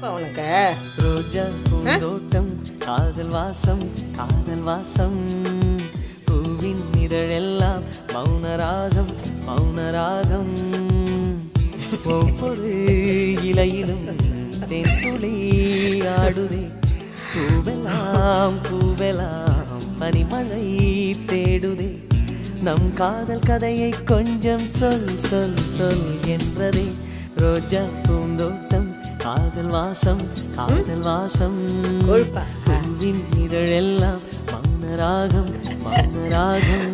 உனக்கு ரோஜா பூந்தோட்டம் காதல் வாசம் காதல் வாசம் பூவின் இதழெல்லாம் மௌனராகம் மௌனராகம் ஒவ்வொரு இலையிலும் தென்துளி ஆடுதே பூவெல்லாம் பூவெல்லாம் பனிமழை தேடுதே நம் காதல் கதையை கொஞ்சம் சொல் சொல் சொல் என்றதே ரோஜா பூந்தோட்டம் காதல் வாசம் காதல் வாசம் பூவின் இதழெல்லாம் மௌனராகம் மௌனராகம்